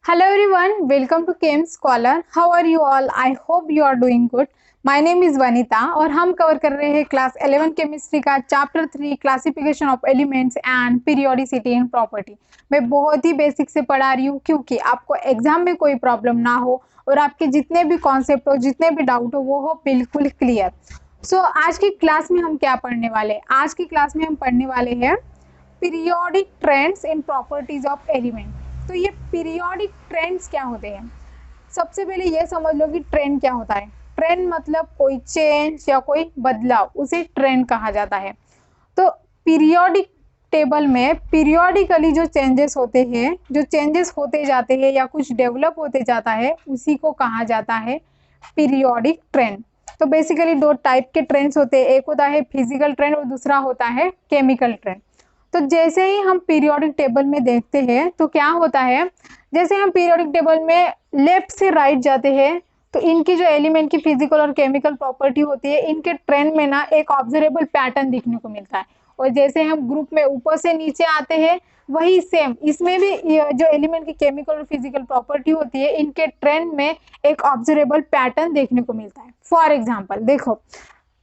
Hello everyone, welcome to KM Scholar. How are you all? I hope you are doing good. My name is Vanita और हम cover कर रहे हैं class 11 chemistry का chapter 3 classification of elements and periodicity and property. मैं बहुत ही basic से पढ़ा रही हूँ क्योंकि आपको एग्जाम में कोई प्रॉब्लम ना हो और आपके जितने भी कॉन्सेप्ट हो, जितने भी डाउट हो, वो हो बिल्कुल क्लियर। सो आज की क्लास में हम क्या पढ़ने वाले हैं? आज की क्लास में हम पढ़ने वाले हैं periodic trends in properties of element. तो ये पीरियोडिक ट्रेंड्स क्या होते हैं? सबसे पहले ये समझ लो कि ट्रेंड क्या होता है। ट्रेंड मतलब कोई चेंज या कोई बदलाव, उसे ट्रेंड कहा जाता है। तो पीरियोडिक टेबल में पीरियोडिकली जो चेंजेस होते हैं, जो चेंजेस होते जाते हैं या कुछ डेवलप होते जाता है, उसी को कहा जाता है पीरियोडिक ट्रेंड। तो बेसिकली दो टाइप के ट्रेंड्स होते हैं, एक होता है फिजिकल ट्रेंड और दूसरा होता है केमिकल ट्रेंड। तो जैसे ही हम पीरियोडिक टेबल में देखते हैं तो क्या होता है, जैसे हम पीरियोडिक टेबल में लेफ्ट से राइट जाते हैं तो इनकी जो एलिमेंट की फिजिकल और केमिकल प्रॉपर्टी होती है, इनके ट्रेंड में ना एक ऑब्जर्वेबल पैटर्न दिखने को मिलता है। और जैसे हम ग्रुप में ऊपर से नीचे आते हैं, वही सेम इसमें भी जो एलिमेंट की केमिकल और फिजिकल प्रॉपर्टी होती है, इनके ट्रेंड में एक ऑब्जर्वेबल पैटर्न देखने को मिलता है। फॉर एग्जाम्पल देखो,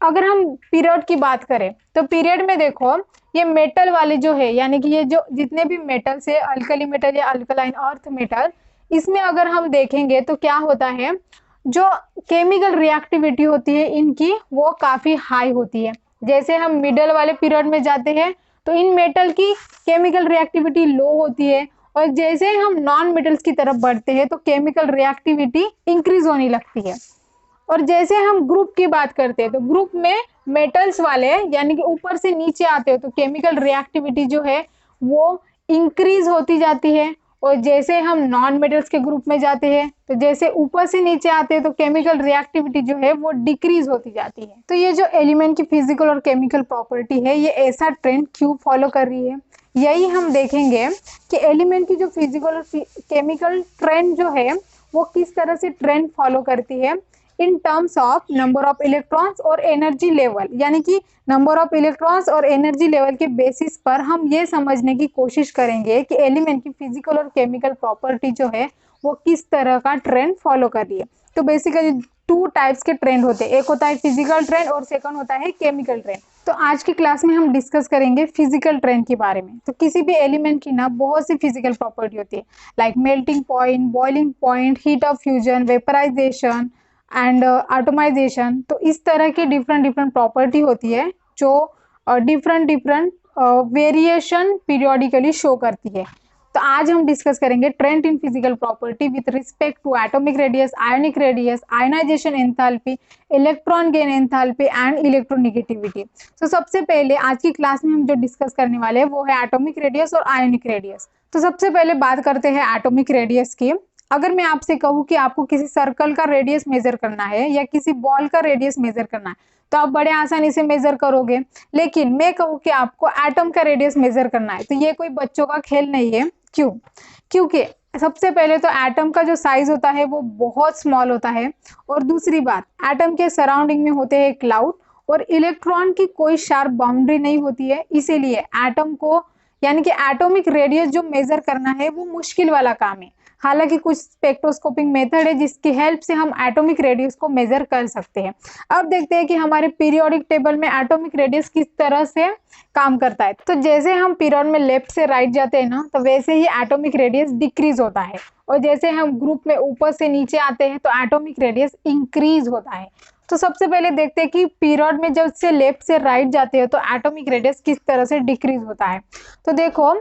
अगर हम पीरियड की बात करें तो पीरियड में देखो, ये मेटल वाले जो है, यानी कि ये जो जितने भी मेटल्स है, अल्कली मेटल या अल्कलाइन अर्थ मेटल, इसमें अगर हम देखेंगे तो क्या होता है, जो केमिकल रिएक्टिविटी होती है इनकी वो काफी हाई होती है। जैसे हम मिडल वाले पीरियड में जाते हैं तो इन मेटल की केमिकल रिएक्टिविटी लो होती है, और जैसे हम नॉन मेटल्स की तरफ बढ़ते हैं तो केमिकल रिएक्टिविटी इंक्रीज होने लगती है। और जैसे हम ग्रुप की बात करते हैं तो ग्रुप में मेटल्स वाले यानी कि ऊपर से नीचे आते हो तो केमिकल रिएक्टिविटी जो है वो इंक्रीज होती जाती है। और जैसे हम नॉन मेटल्स के ग्रुप में जाते हैं तो जैसे ऊपर से नीचे आते हैं तो केमिकल रिएक्टिविटी जो है वो डिक्रीज होती जाती है। तो ये जो एलिमेंट की फिजिकल और केमिकल प्रॉपर्टी है, ये ऐसा ट्रेंड क्यों फॉलो कर रही है, यही हम देखेंगे कि एलिमेंट की जो फिजिकल और केमिकल ट्रेंड जो है वो किस तरह से ट्रेंड फॉलो करती है in terms of number of electrons और एनर्जी लेवल। यानी कि नंबर ऑफ इलेक्ट्रॉन्स और एनर्जी लेवल के बेसिस पर हम ये समझने की कोशिश करेंगे कि एलिमेंट की फिजिकल और केमिकल प्रॉपर्टी जो है वो किस तरह का ट्रेंड फॉलो कर रही है। तो बेसिकली टू टाइप्स के ट्रेंड होते हैं, एक होता है फिजिकल ट्रेंड और सेकंड होता है केमिकल ट्रेंड। तो आज की क्लास में हम डिस्कस करेंगे फिजिकल ट्रेंड के बारे में। तो किसी भी एलिमेंट की ना बहुत सी फिजिकल प्रॉपर्टी होती है, like melting point, boiling point, heat of fusion, vaporization and atomization. तो इस तरह की डिफरेंट डिफरेंट प्रॉपर्टी होती है जो different different variation periodically show करती है। तो आज हम डिस्कस करेंगे trend in physical property with respect to atomic radius, ionic radius, ionization enthalpy, electron gain enthalpy and electronegativity. तो सबसे पहले आज की क्लास में हम जो डिस्कस करने वाले हैं वो है एटॉमिक रेडियस और आयोनिक रेडियस। तो सबसे पहले बात करते हैं एटॉमिक रेडियस की। अगर मैं आपसे कहूँ कि आपको किसी सर्कल का रेडियस मेजर करना है या किसी बॉल का रेडियस मेजर करना है तो आप बड़े आसानी से मेजर करोगे। लेकिन मैं कहूँ कि आपको एटम का रेडियस मेजर करना है तो ये कोई बच्चों का खेल नहीं है। क्यों? क्योंकि सबसे पहले तो एटम का जो साइज होता है वो बहुत स्मॉल होता है, और दूसरी बात एटम के सराउंडिंग में होते हैं क्लाउड, और इलेक्ट्रॉन की कोई शार्प बाउंड्री नहीं होती है। इसीलिए एटम को यानी कि एटॉमिक रेडियस जो मेजर करना है वो मुश्किल वाला काम है। हालांकि कुछ स्पेक्ट्रोस्कोपिक मेथड है जिसकी हेल्प से हम एटॉमिक रेडियस को मेजर कर सकते हैं। अब देखते हैं कि हमारे पीरियोडिक टेबल में एटॉमिक रेडियस किस तरह से काम करता है। तो जैसे हम पीरियड में लेफ्ट से राइट जाते हैं ना, तो वैसे ही एटॉमिक रेडियस डिक्रीज होता है, और जैसे हम ग्रुप में ऊपर से नीचे आते हैं तो एटॉमिक रेडियस इंक्रीज होता है। तो सबसे पहले देखते हैं कि पीरियड में जब से लेफ्ट से राइट जाते हैं तो एटॉमिक रेडियस किस तरह से डिक्रीज होता है। तो देखो,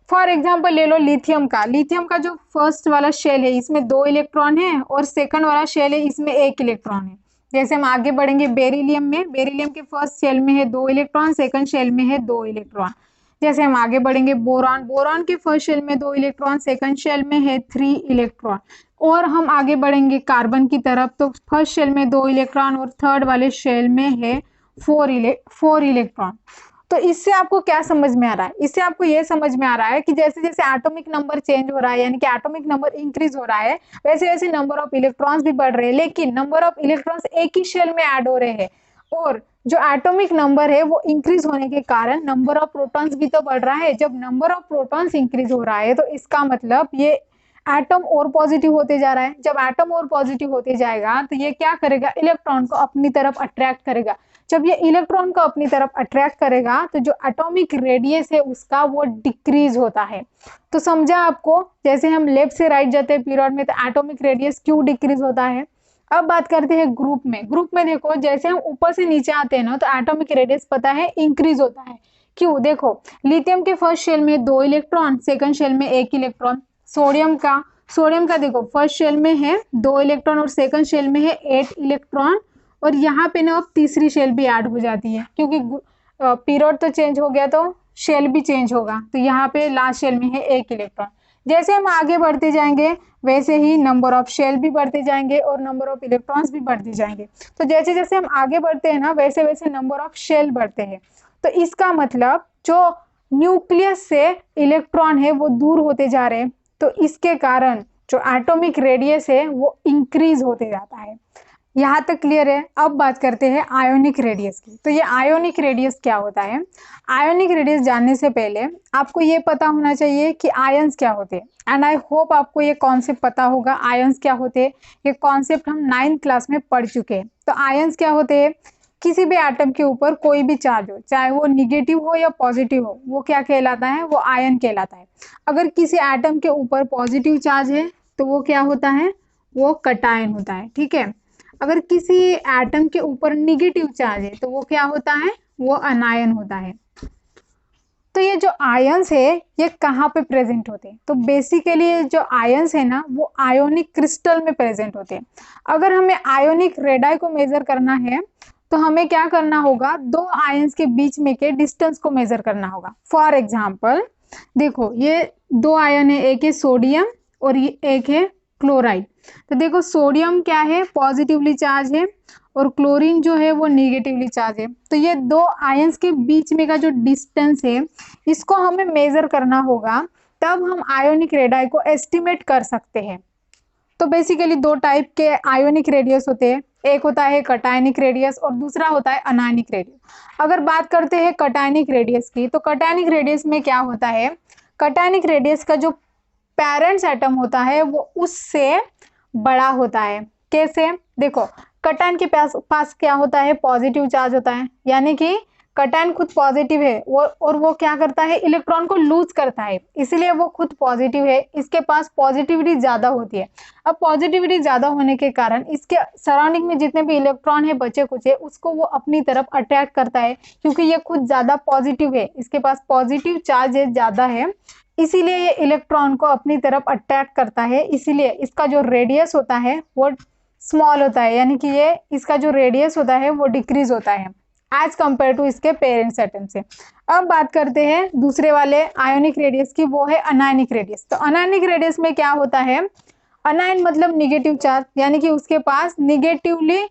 फॉर एग्जाम्पल ले लो लिथियम का। लिथियम का जो फर्स्ट वाला शेल है इसमें 2 इलेक्ट्रॉन है, और सेकंड वाला शेल है इसमें 1 इलेक्ट्रॉन है। जैसे हम आगे बढ़ेंगे बेरिलियम में, बेरिलियम के फर्स्ट शेल में है 2 इलेक्ट्रॉन, सेकंड शेल में है 2 इलेक्ट्रॉन। जैसे हम आगे बढ़ेंगे बोरॉन, बोरॉन के फर्स्ट शेल में 2 इलेक्ट्रॉन, सेकंड शेल में है 3 इलेक्ट्रॉन। और हम आगे बढ़ेंगे कार्बन की तरफ, तो फर्स्ट शेल में 2 इलेक्ट्रॉन और थर्ड वाले शेल में है 4 इलेक्ट्रॉन। तो इससे आपको क्या समझ में आ रहा है? इससे आपको ये समझ में आ रहा है कि जैसे जैसे एटॉमिक नंबर चेंज हो रहा है, यानी कि एटॉमिक नंबर इंक्रीज हो रहा है, वैसे वैसे नंबर ऑफ इलेक्ट्रॉन्स भी बढ़ रहे हैं, लेकिन नंबर ऑफ इलेक्ट्रॉन्स एक ही शेल में ऐड हो रहे हैं। और जो एटॉमिक नंबर है वो इंक्रीज होने के कारण नंबर ऑफ प्रोटॉन्स भी तो बढ़ रहा है। जब नंबर ऑफ प्रोटॉन्स इंक्रीज हो रहा है तो इसका मतलब ये एटम और पॉजिटिव होते जा रहा है। जब एटम और पॉजिटिव होते जाएगा तो ये क्या करेगा, इलेक्ट्रॉन को अपनी तरफ अट्रैक्ट करेगा। जब ये इलेक्ट्रॉन को अपनी तरफ अट्रैक्ट करेगा तो जो एटॉमिक रेडियस है उसका वो डिक्रीज होता है। तो समझा आपको, जैसे हम लेफ्ट से राइट जाते हैं पीरियड में तो एटॉमिक रेडियस क्यों डिक्रीज होता है। अब बात करते हैं ग्रुप में। ग्रुप में देखो जैसे हम ऊपर से नीचे आते हैं ना तो एटॉमिक रेडियस पता है इंक्रीज होता है। क्यों, देखो लिथियम के फर्स्ट शेल में 2 इलेक्ट्रॉन, सेकंड शेल में 1 इलेक्ट्रॉन। सोडियम का देखो फर्स्ट शेल में है 2 इलेक्ट्रॉन और सेकंड शेल में है 8 इलेक्ट्रॉन। और यहाँ पे ना अब तीसरी शेल भी ऐड हो जाती है क्योंकि पीरियड तो चेंज हो गया तो शेल भी चेंज होगा। तो यहाँ पे लास्ट शेल में है 1 इलेक्ट्रॉन। जैसे हम आगे बढ़ते जाएंगे वैसे ही नंबर ऑफ शेल भी बढ़ते जाएंगे और नंबर ऑफ इलेक्ट्रॉन्स भी बढ़ते जाएंगे। तो जैसे जैसे हम आगे बढ़ते हैं ना वैसे वैसे नंबर ऑफ शेल बढ़ते हैं। तो इसका मतलब जो न्यूक्लियस से इलेक्ट्रॉन है वो दूर होते जा रहे हैं, तो इसके कारण जो एटॉमिक रेडियस है वो इंक्रीज होते जाता है। यहाँ तक क्लियर है। अब बात करते हैं आयोनिक रेडियस की। तो ये आयोनिक रेडियस क्या होता है। आयोनिक रेडियस जानने से पहले आपको ये पता होना चाहिए कि आयंस क्या होते हैं। एंड आई होप आपको ये कॉन्सेप्ट पता होगा आयंस क्या होते हैं। ये कॉन्सेप्ट हम 9th क्लास में पढ़ चुके हैं। तो आयंस क्या होते हैं, किसी भी एटम के ऊपर कोई भी चार्ज हो, चाहे वो निगेटिव हो या पॉजिटिव हो, वो क्या कहलाता है, वो आयन कहलाता है। अगर किसी एटम के ऊपर पॉजिटिव चार्ज है तो वो क्या होता है, वो कटायन होता है। ठीक है। अगर किसी एटम के ऊपर निगेटिव चार्ज है तो वो क्या होता है, वो अनायन होता है। तो ये जो आयंस है ये कहाँ पे प्रेजेंट होते हैं, तो बेसिकली जो आयंस है ना वो आयोनिक क्रिस्टल में प्रेजेंट होते हैं। अगर हमें आयोनिक रेडाई को मेजर करना है तो हमें क्या करना होगा, 2 आयंस के बीच में के डिस्टेंस को मेजर करना होगा। फॉर एग्जाम्पल देखो ये 2 आयन है, एक है सोडियम और ये एक है क्लोराइड। तो देखो सोडियम क्या है, पॉजिटिवली चार्ज है और क्लोरीन जो है वो नेगेटिवली चार्ज है। तो ये 2 आयंस के बीच में का जो डिस्टेंस है इसको हमें मेजर करना होगा, तब हम आयोनिक रेडाई को एस्टिमेट कर सकते हैं। तो बेसिकली 2 टाइप के आयोनिक रेडियस होते हैं, एक होता है कटायनिक रेडियस और दूसरा होता है अनायनिक रेडियस। अगर बात करते हैं कटायनिक रेडियस की, तो कटायनिक रेडियस में क्या होता है, कटायनिक रेडियस का जो पेरेंट्स एटम होता है वो उससे बड़ा होता है। कैसे, देखो कटायन के पास क्या होता है, पॉजिटिव चार्ज होता है, यानी कि कटायन खुद पॉजिटिव है और वो क्या करता है, इलेक्ट्रॉन को लूज करता है, इसलिए वो खुद पॉजिटिव है, इसके पास पॉजिटिविटी ज्यादा होती है। अब पॉजिटिविटी ज्यादा होने के कारण इसके सराउंडिंग में जितने भी इलेक्ट्रॉन है बचे कुचे उसको वो अपनी तरफ अट्रैक्ट करता है, क्योंकि ये खुद ज्यादा पॉजिटिव है, इसके पास पॉजिटिव चार्ज ज्यादा है, इसीलिए ये इलेक्ट्रॉन को अपनी तरफ अट्रैक्ट करता है। इसीलिए इसका जो रेडियस होता है वो स्मॉल होता है, यानी कि ये इसका जो रेडियस होता है वो डिक्रीज होता है एज कंपेयर टू इसके पेरेंट्स एटम से। अब बात करते हैं दूसरे वाले आयोनिक रेडियस की, वो है अनायनिक रेडियस। तो अनायनिक रेडियस में क्या होता है, अनायन मतलब निगेटिव चार्ज, यानी कि उसके पास निगेटिवली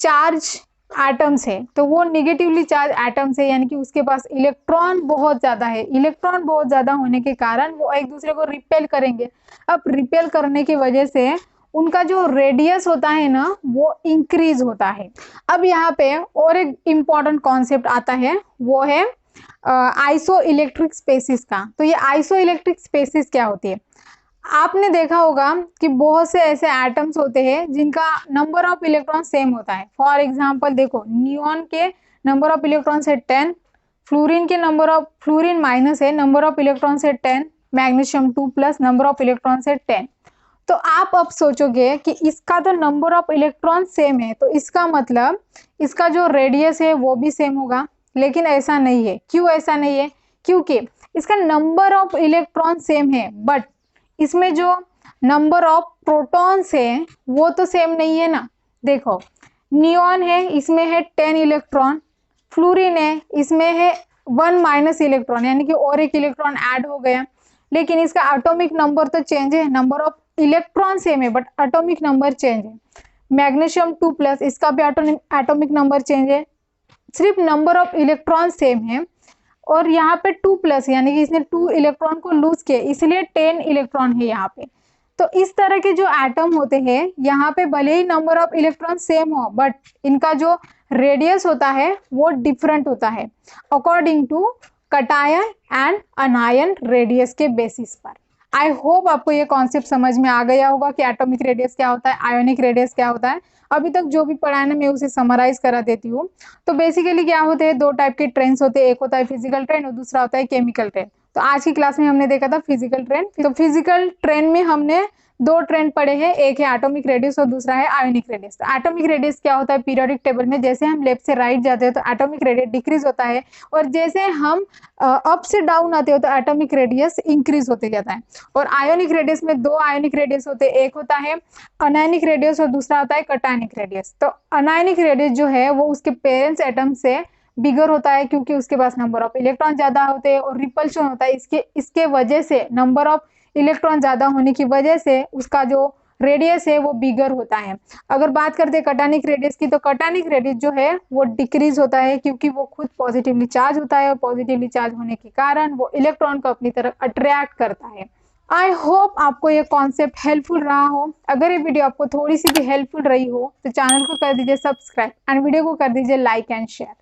चार्ज एटम्स है। तो वो निगेटिवली चार्ज एटम्स है, यानी कि उसके पास इलेक्ट्रॉन बहुत ज्यादा है। इलेक्ट्रॉन बहुत ज्यादा होने के कारण वो एक दूसरे को रिपेल करेंगे। अब रिपेल करने की वजह से उनका जो रेडियस होता है ना वो इंक्रीज होता है। अब यहाँ पे और एक इम्पॉर्टेंट कॉन्सेप्ट आता है, वो है आइसो इलेक्ट्रिक स्पेसिस का। तो ये आइसो इलेक्ट्रिक स्पेसिस क्या होती है, आपने देखा होगा कि बहुत से ऐसे एटम्स होते हैं जिनका नंबर ऑफ इलेक्ट्रॉन सेम होता है। फॉर एग्जांपल देखो नियॉन के नंबर ऑफ इलेक्ट्रॉन है 10, फ्लोरीन माइनस है, नंबर ऑफ इलेक्ट्रॉन है 10, magnesium 2 plus, number of electron है 10। तो आप अब सोचोगे कि इसका तो नंबर ऑफ इलेक्ट्रॉन सेम है, तो इसका मतलब इसका जो रेडियस है वो भी सेम होगा, लेकिन ऐसा नहीं है। क्यों ऐसा नहीं है, क्योंकि इसका नंबर ऑफ इलेक्ट्रॉन सेम है बट इसमें जो नंबर ऑफ प्रोटॉन्स है वो तो सेम नहीं है ना। देखो नियॉन है, इसमें है 10 इलेक्ट्रॉन, फ्लोरीन है, इसमें है 1 माइनस इलेक्ट्रॉन, यानी कि और एक इलेक्ट्रॉन ऐड हो गया, लेकिन इसका एटॉमिक नंबर तो चेंज है, नंबर ऑफ इलेक्ट्रॉन सेम है बट एटॉमिक नंबर चेंज है। मैग्नीशियम 2 प्लस, इसका भी एटॉमिक नंबर चेंज है, सिर्फ नंबर ऑफ इलेक्ट्रॉन सेम है। और यहाँ पे 2 प्लस, यानी कि इसने 2 इलेक्ट्रॉन को लूज किया, इसलिए 10 इलेक्ट्रॉन है यहाँ पे। तो इस तरह के जो एटम होते हैं यहाँ पे भले ही नंबर ऑफ इलेक्ट्रॉन सेम हो बट इनका जो रेडियस होता है वो डिफरेंट होता है according to cation and anion radius के बेसिस पर। आई होप आपको ये कॉन्सेप्ट समझ में आ गया होगा कि एटॉमिक रेडियस क्या होता है, आयोनिक रेडियस क्या होता है। अभी तक जो भी पढ़ा है ना मैं उसे समराइज करा देती हूँ। तो बेसिकली क्या होते हैं, दो टाइप के ट्रेंड्स होते हैं, एक होता है फिजिकल ट्रेंड और दूसरा होता है केमिकल ट्रेंड। तो आज की क्लास में हमने देखा था फिजिकल ट्रेंड। तो फिजिकल ट्रेंड में हमने दो ट्रेंड पढ़े हैं, एक है एटॉमिक रेडियस और दूसरा है आयोनिक रेडियस। तो एटॉमिक रेडियस क्या होता है, पीरियोडिक टेबल में जैसे हम लेफ्ट से राइट जाते हैं तो एटॉमिक रेडियस डिक्रीज होता है, और जैसे हम अप से डाउन आते हो तो एटॉमिक रेडियस इंक्रीज होते जाता है। और आयोनिक रेडियस में दो आयोनिक रेडियस होते हैं, एक होता है अनायनिक रेडियस और दूसरा होता है कटायनिक रेडियस। तो अनायनिक रेडियस जो है वो उसके पेरेंट्स एटम से बिगर होता है, क्योंकि उसके पास नंबर ऑफ इलेक्ट्रॉन ज्यादा होते हैं और रिपल्शन होता है। इसके वजह से, नंबर ऑफ इलेक्ट्रॉन ज्यादा होने की वजह से उसका जो रेडियस है वो बिगर होता है। अगर बात करते हैं कटानिक रेडियस की, तो कटानिक रेडियस जो है वो डिक्रीज होता है, क्योंकि वो खुद पॉजिटिवली चार्ज होता है और पॉजिटिवली चार्ज होने के कारण वो इलेक्ट्रॉन को अपनी तरफ अट्रैक्ट करता है। आई होप आपको ये कॉन्सेप्ट हेल्पफुल रहा हो। अगर ये वीडियो आपको थोड़ी सी भी हेल्पफुल रही हो तो चैनल को कर दीजिए सब्सक्राइब एंड वीडियो को कर दीजिए लाइक एंड शेयर।